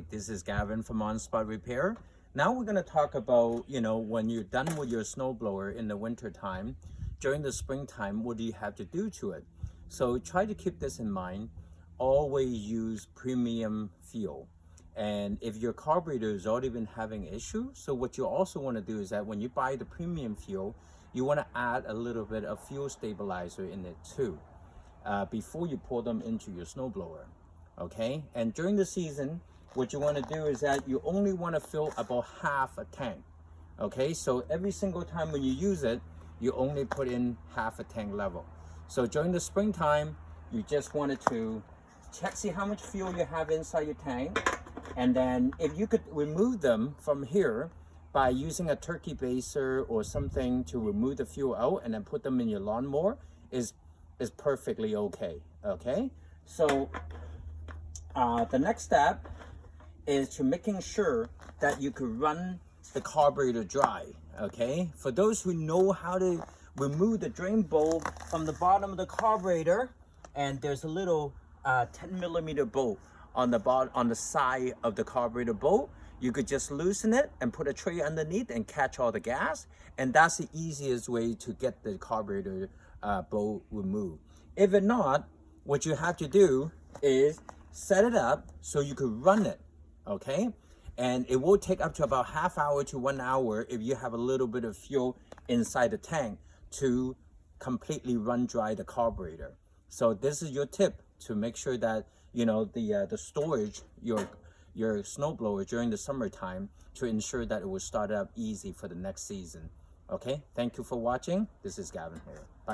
this is Gavin from On Spot Repair. Now we're going to talk about, when you're done with your snowblower in the winter time, during the springtime, what do you have to do to it? So try to keep this in mind. Always use premium fuel. And if your carburetor has already been having issues, so what you also want to do is that when you buy the premium fuel, you want to add a little bit of fuel stabilizer in it too, before you pour them into your snowblower. Okay, and during the season, what you want to do is that you only want to fill about half a tank. Okay, so every single time when you use it, you only put in half a tank level. So during the springtime, you just wanted to check, see how much fuel you have inside your tank, and then if you could remove them from here by using a turkey baster or something to remove the fuel out and then put them in your lawnmower is perfectly okay. Okay, so the next step is to making sure that you could run the carburetor dry. Okay, for those who know how to remove the drain bolt from the bottom of the carburetor, and there's a little 10mm bolt on the side of the carburetor bolt, you could just loosen it and put a tray underneath and catch all the gas, and that's the easiest way to get the carburetor bolt removed. If not, what you have to do is set it up so you could run it. Okay, and it will take up to about half hour to 1 hour if you have a little bit of fuel inside the tank to completely run dry the carburetor. So this is your tip to make sure that the storage your snowblower during the summertime, to ensure that it will start up easy for the next season. Okay, thank you for watching. This is Gavin here. Bye bye.